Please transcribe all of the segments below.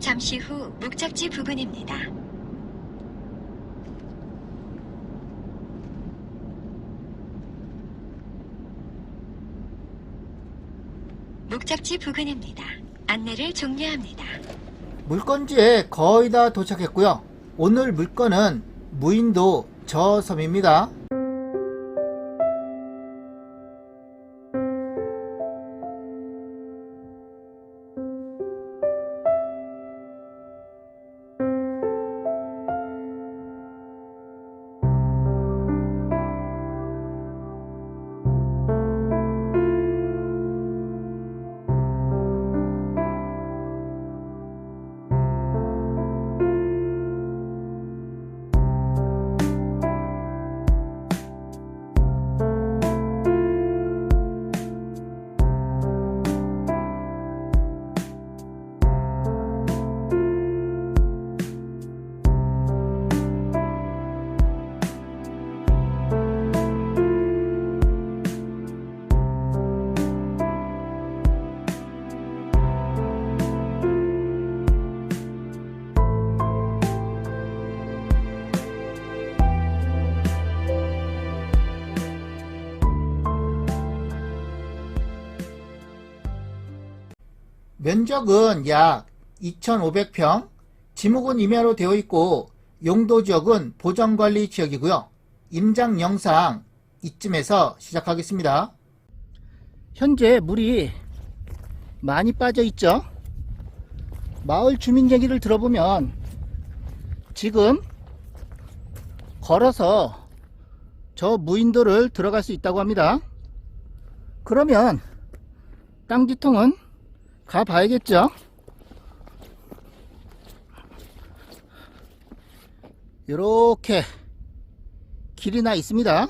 잠시 후 목적지 부근입니다. 목적지 부근입니다. 안내를 종료합니다. 물건지에 거의 다 도착했고요. 오늘 물건은 무인도 저 섬입니다. 면적은 약 2,500평, 지목은 임야로 되어 있고 용도 지역은 보전관리 지역이고요. 임장 영상 이쯤에서 시작하겠습니다. 현재 물이 많이 빠져 있죠. 마을 주민 얘기를 들어보면 지금 걸어서 저 무인도를 들어갈 수 있다고 합니다. 그러면 땅지통은 가봐야겠죠. 이렇게 길이 나 있습니다.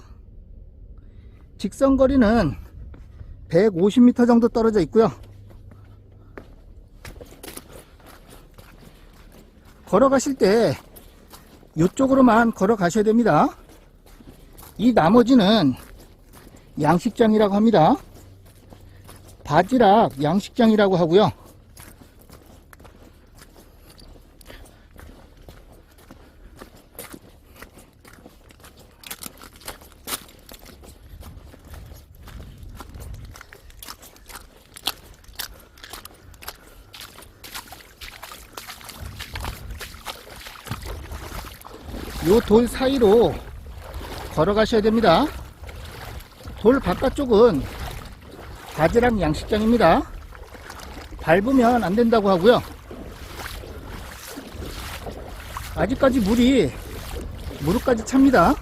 직선거리는 150m 정도 떨어져 있고요. 걸어가실 때 이쪽으로만 걸어가셔야 됩니다. 이 나머지는 양식장이라고 합니다. 바지락 양식장이라고 하고요. 요 돌 사이로 걸어가셔야 됩니다. 돌 바깥쪽은 바지락 양식장입니다. 밟으면 안 된다고 하고요. 아직까지 물이 무릎까지 찹니다.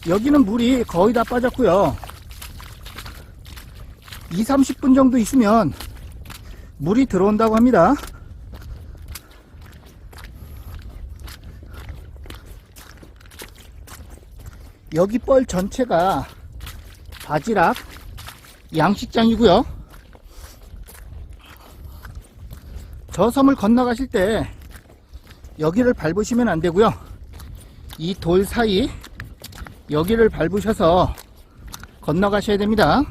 여기는 물이 거의 다 빠졌고요. 20-30분 정도 있으면 물이 들어온다고 합니다. 여기 뻘 전체가 바지락 양식장이고요. 저 섬을 건너가실 때 여기를 밟으시면 안 되고요. 이 돌 사이 여기를 밟으셔서 건너가셔야 됩니다.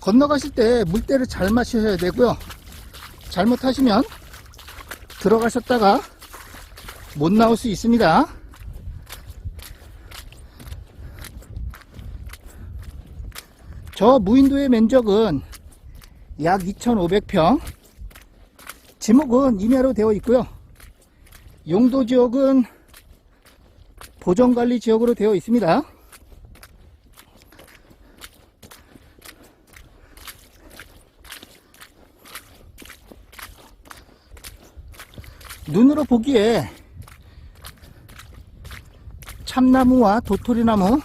건너가실 때 물때를 잘 마셔야 되고요. 잘못하시면 들어가셨다가 못 나올 수 있습니다. 저 무인도의 면적은 약 2,500평, 지목은 임야로 되어 있고요. 용도 지역은 보전관리 지역으로 되어 있습니다. 눈으로 보기에 참나무와 도토리나무,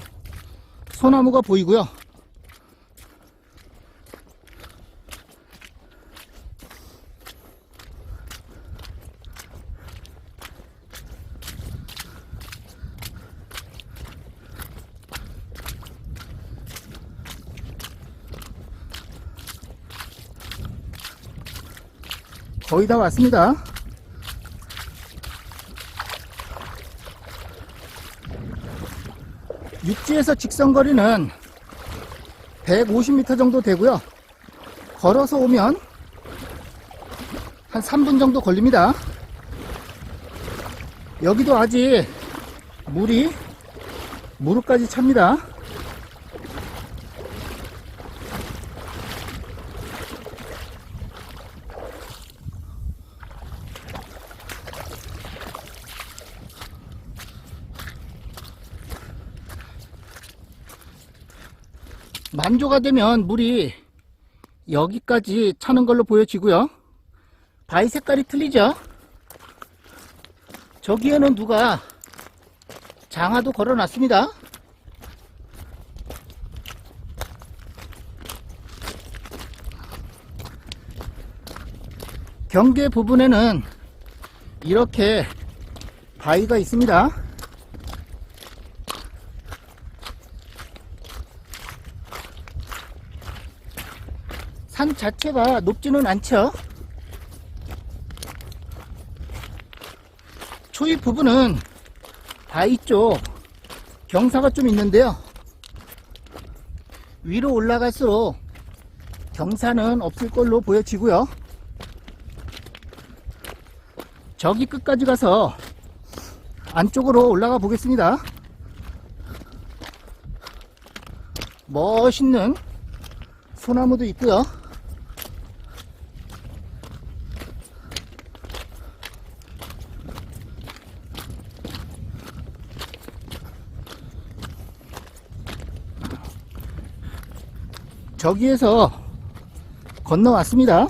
소나무가 보이고요. 거의 다 왔습니다. 육지에서 직선거리는 150m 정도 되고요. 걸어서 오면 한 3분 정도 걸립니다. 여기도 아직 물이 무릎까지 찹니다. 만조가 되면 물이 여기까지 차는 걸로 보여지고요. 바위 색깔이 틀리죠? 저기에는 누가 장화도 걸어 놨습니다. 경계 부분에는 이렇게 바위가 있습니다. 산 자체가 높지는 않죠. 초입 부분은 바위 쪽 경사가 좀 있는데요. 위로 올라갈수록 경사는 없을 걸로 보여지고요. 저기 끝까지 가서 안쪽으로 올라가 보겠습니다. 멋있는 소나무도 있고요. 저기에서 건너왔습니다.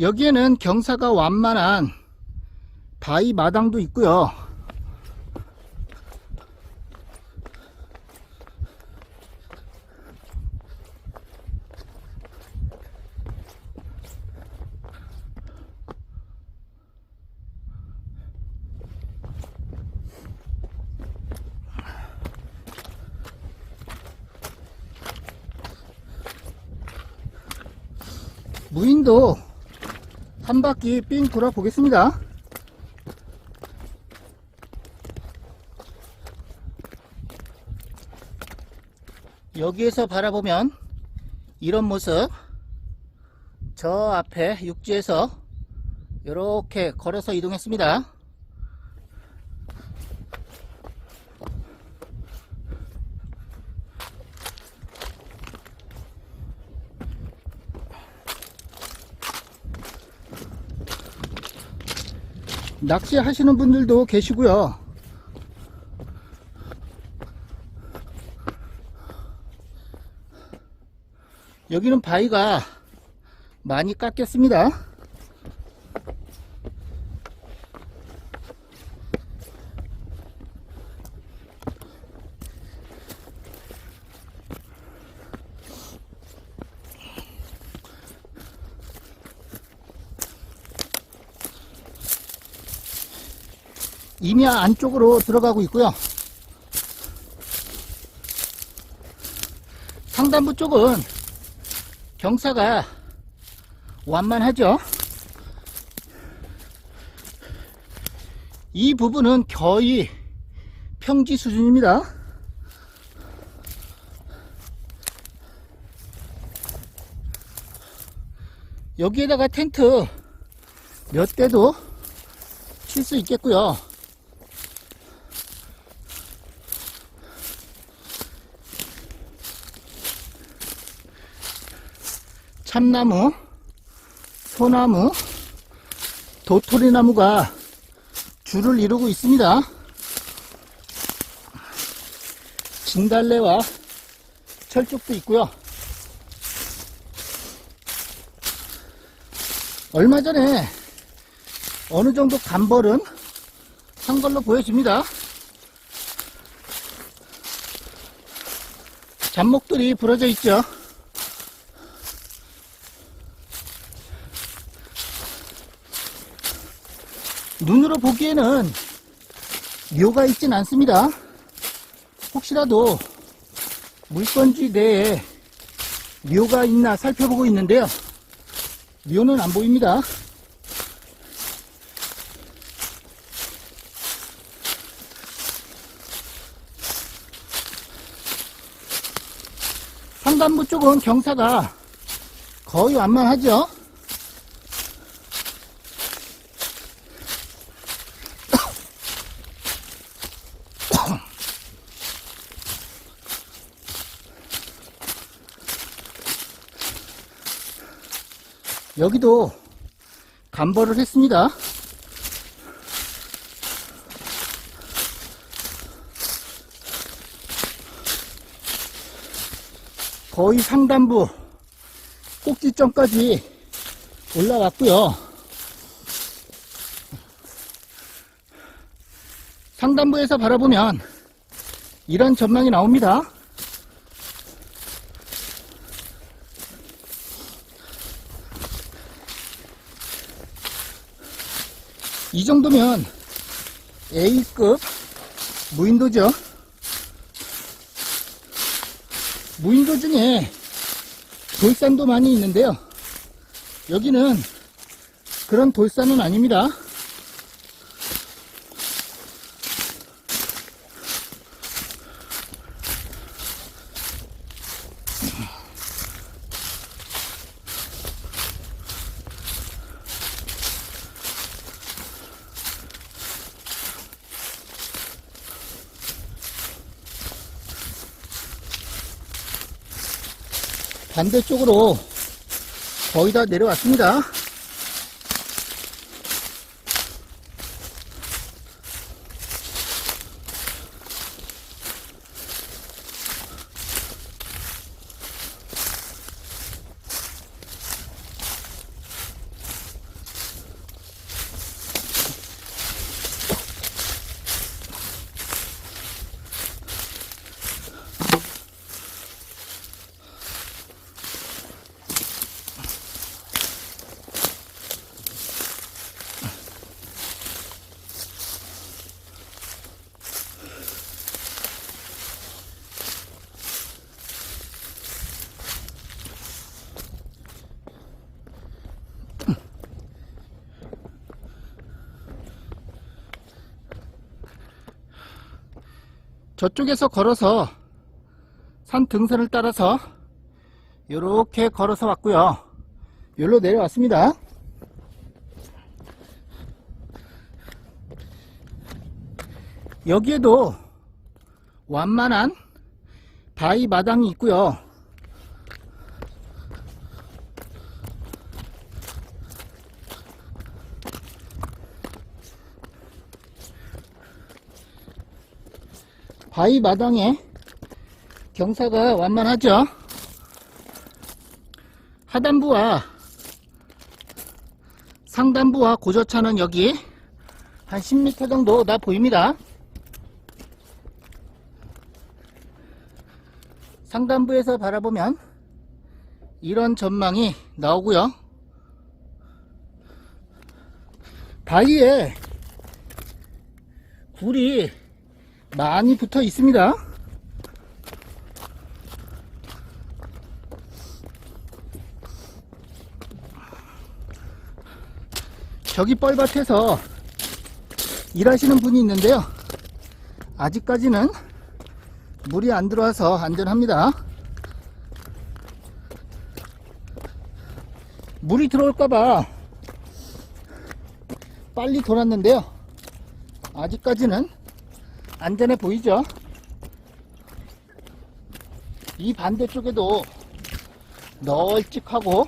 여기에는 경사가 완만한 바위 마당도 있고요. 무인도 한 바퀴 삥 돌아 보겠습니다. 여기에서 바라보면 이런 모습. 저 앞에 육지에서 이렇게 걸어서 이동했습니다. 낚시하시는 분들도 계시고요. 여기는 바위가 많이 깎였습니다. 임야 안쪽으로 들어가고 있고요. 상단부 쪽은 경사가 완만하죠. 이 부분은 거의 평지 수준입니다. 여기에다가 텐트 몇 대도 칠 수 있겠고요. 참나무, 소나무, 도토리나무가 줄을 이루고 있습니다. 진달래와 철쭉도 있고요. 얼마 전에 어느 정도 감벌은 한 걸로 보여집니다. 잡목들이 부러져 있죠. 눈으로 보기에는 묘가 있진 않습니다. 혹시라도 물건지 내에 묘가 있나 살펴보고 있는데요. 묘는 안 보입니다. 상단부 쪽은 경사가 거의 완만하죠. 여기도 간벌을 했습니다. 거의 상단부 꼭지점까지 올라왔고요. 상단부에서 바라보면 이런 전망이 나옵니다. 이 정도면 A급 무인도죠. 무인도 중에 돌산도 많이 있는데요. 여기는 그런 돌산은 아닙니다. 반대쪽으로 거의 다 내려왔습니다. 저쪽에서 걸어서 산 등산을 따라서 이렇게 걸어서 왔고요. 여기로 내려왔습니다. 여기에도 완만한 바위 마당이 있고요. 바위 마당에 경사가 완만하죠. 하단부와 상단부와 고저차는 여기 한 10m 정도 나 보입니다. 상단부에서 바라보면 이런 전망이 나오고요. 바위에 굴이 많이 붙어 있습니다. 저기 뻘밭에서 일하시는 분이 있는데요. 아직까지는 물이 안 들어와서 안전합니다. 물이 들어올까봐 빨리 돌았는데요. 아직까지는 안전해 보이죠? 이 반대쪽에도 널찍하고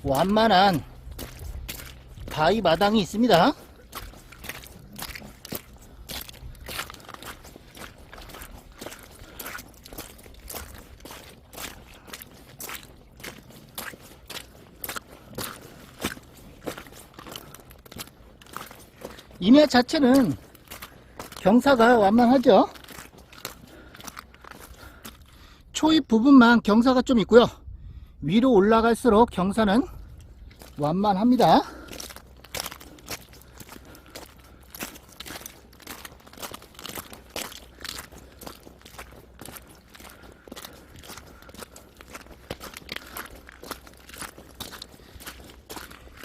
완만한 바위 마당이 있습니다. 임야 자체는 경사가 완만하죠. 초입 부분만 경사가 좀 있고요. 위로 올라갈수록 경사는 완만합니다.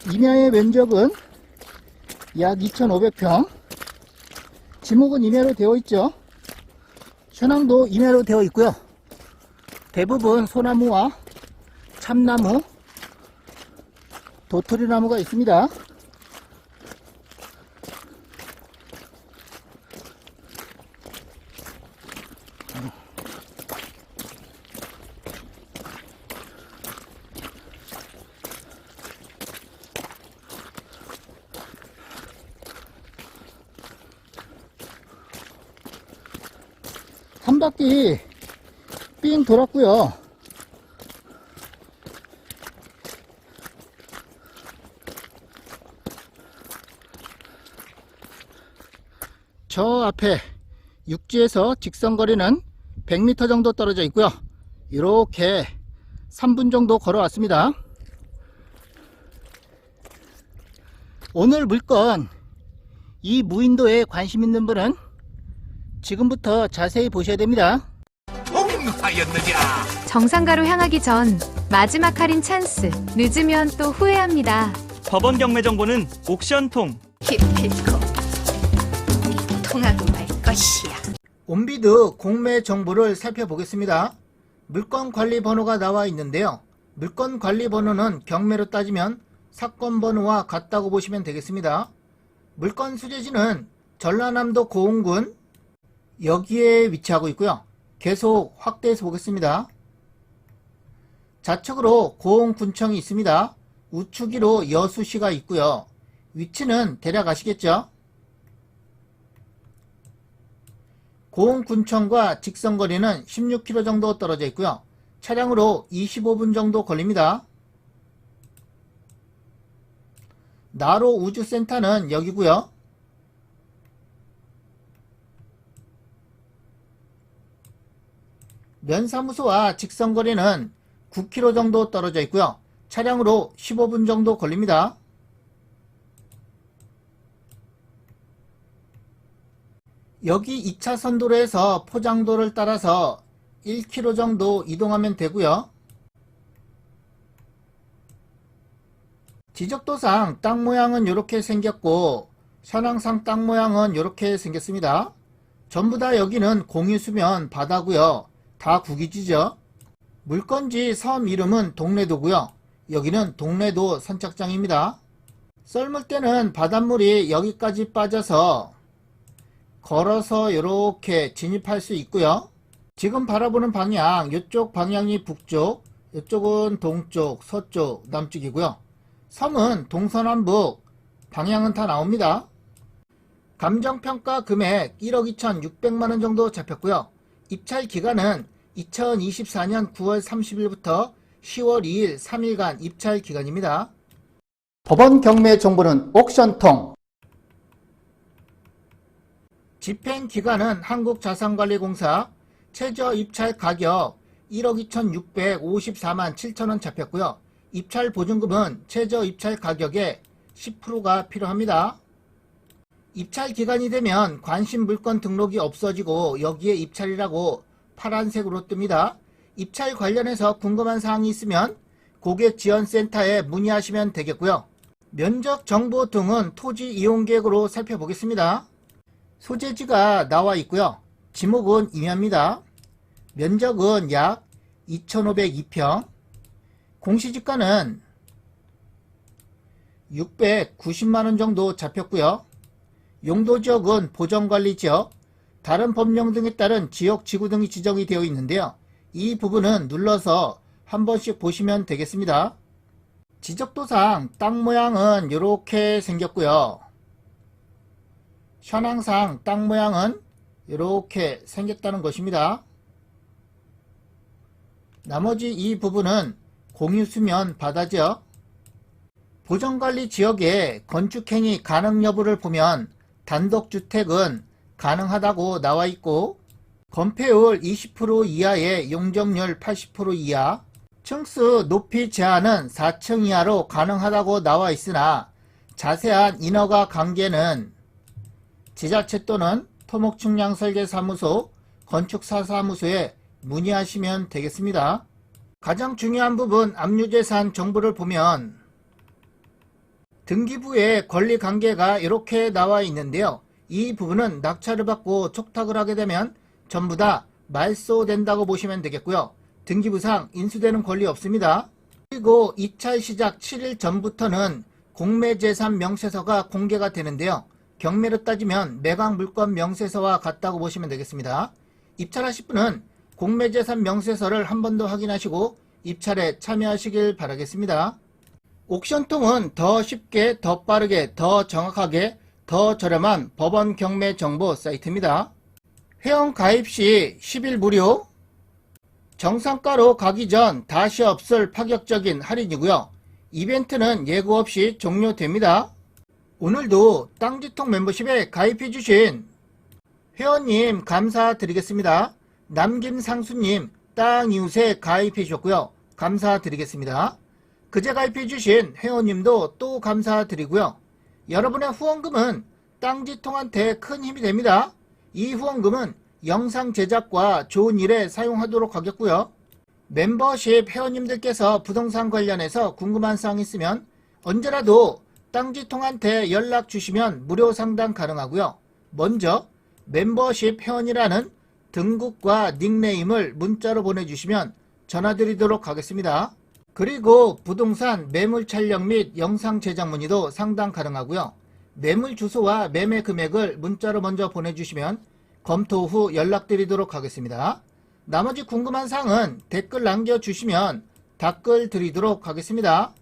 임야의 면적은 약 2,500평. 지목은 임야로 되어 있죠. 현황도 임야로 되어 있고요. 대부분 소나무와 참나무, 도토리나무가 있습니다. 한 바퀴 삥 돌았고요. 저 앞에 육지에서 직선거리는 100m 정도 떨어져 있고요. 이렇게 3분 정도 걸어왔습니다. 오늘 물건, 이 무인도에 관심 있는 분은 지금부터 자세히 보셔야 됩니다. 정상가로 향하기 전 마지막 할인 찬스. 늦으면 또 후회합니다. 법원 경매 정보는 옥션통. 기필코 통하고 말 것이야. 온비드 공매 정보를 살펴보겠습니다. 물건 관리 번호가 나와 있는데요. 물건 관리 번호는 경매로 따지면 사건 번호와 같다고 보시면 되겠습니다. 물건 수재지는 전라남도 고흥군 여기에 위치하고 있고요. 계속 확대해서 보겠습니다. 좌측으로 고흥군청이 있습니다. 우측으로 여수시가 있고요. 위치는 대략 아시겠죠? 고흥군청과 직선거리는 16km 정도 떨어져 있고요. 차량으로 25분 정도 걸립니다. 나로 우주센터는 여기고요. 면사무소와 직선거리는 9km 정도 떨어져 있고요. 차량으로 15분 정도 걸립니다. 여기 2차선 도로에서 포장도를 따라서 1km 정도 이동하면 되고요. 지적도상 땅 모양은 이렇게 생겼고 현황상 땅 모양은 이렇게 생겼습니다. 전부 다 여기는 공유수면 바다고요. 다 국유지죠. 물건지 섬 이름은 동래도고요. 여기는 동래도 선착장입니다. 썰물 때는 바닷물이 여기까지 빠져서 걸어서 이렇게 진입할 수 있고요. 지금 바라보는 방향, 이쪽 방향이 북쪽, 이쪽은 동쪽, 서쪽, 남쪽이고요. 섬은 동서남북 방향은 다 나옵니다. 감정평가 금액 1억 2,600만원 정도 잡혔고요. 입찰 기간은 2024년 9월 30일부터 10월 2일 3일간 입찰 기간입니다. 법원 경매 정보는 옥션통. 집행 기간은 한국자산관리공사. 최저 입찰 가격 1억 2,654만 7천원 잡혔고요. 입찰 보증금은 최저 입찰 가격의 10%가 필요합니다. 입찰 기간이 되면 관심 물건 등록이 없어지고 여기에 입찰이라고 파란색으로 뜹니다. 입찰 관련해서 궁금한 사항이 있으면 고객지원센터에 문의하시면 되겠고요. 면적 정보 등은 토지 이용 계획으로 살펴보겠습니다. 소재지가 나와 있고요. 지목은 임야입니다. 면적은 약 2,502평. 공시지가는 690만원 정도 잡혔고요. 용도지역은 보전관리지역, 다른 법령 등에 따른 지역지구 등이 지정이 되어 있는데요. 이 부분은 눌러서 한 번씩 보시면 되겠습니다. 지적도상 땅 모양은 이렇게 생겼고요. 현황상 땅 모양은 이렇게 생겼다는 것입니다. 나머지 이 부분은 공유수면 바다죠. 보전관리 지역에 건축행위 가능 여부를 보면 단독주택은 가능하다고 나와 있고 건폐율 20% 이하의 용적률 80% 이하, 층수 높이 제한은 4층 이하로 가능하다고 나와 있으나 자세한 인허가 관계는 지자체 또는 토목측량설계사무소, 건축사사무소에 문의하시면 되겠습니다. 가장 중요한 부분 압류재산 정보를 보면 등기부에 권리관계가 이렇게 나와 있는데요. 이 부분은 낙찰을 받고 촉탁을 하게 되면 전부 다 말소된다고 보시면 되겠고요. 등기부상 인수되는 권리 없습니다. 그리고 입찰 시작 7일 전부터는 공매재산 명세서가 공개가 되는데요. 경매로 따지면 매각물건 명세서와 같다고 보시면 되겠습니다. 입찰하실 분은 공매재산 명세서를 한 번 더 확인하시고 입찰에 참여하시길 바라겠습니다. 옥션통은 더 쉽게, 더 빠르게, 더 정확하게, 더 저렴한 법원 경매 정보 사이트입니다. 회원 가입 시 10일 무료, 정상가로 가기 전 다시 없을 파격적인 할인이고요. 이벤트는 예고 없이 종료됩니다. 오늘도 땅지통 멤버십에 가입해 주신 회원님 감사드리겠습니다. 남김상수님 땅이웃에 가입해 주셨고요. 감사드리겠습니다. 그제 가입해 주신 회원님도 또 감사드리고요. 여러분의 후원금은 땅지통한테 큰 힘이 됩니다. 이 후원금은 영상 제작과 좋은 일에 사용하도록 하겠고요. 멤버십 회원님들께서 부동산 관련해서 궁금한 사항 있으면 언제라도 땅지통한테 연락 주시면 무료 상담 가능하고요. 먼저 멤버십 회원이라는 등급과 닉네임을 문자로 보내주시면 전화드리도록 하겠습니다. 그리고 부동산 매물 촬영 및 영상 제작 문의도 상담 가능하고요. 매물 주소와 매매 금액을 문자로 먼저 보내주시면 검토 후 연락드리도록 하겠습니다. 나머지 궁금한 사항은 댓글 남겨주시면 답글 드리도록 하겠습니다.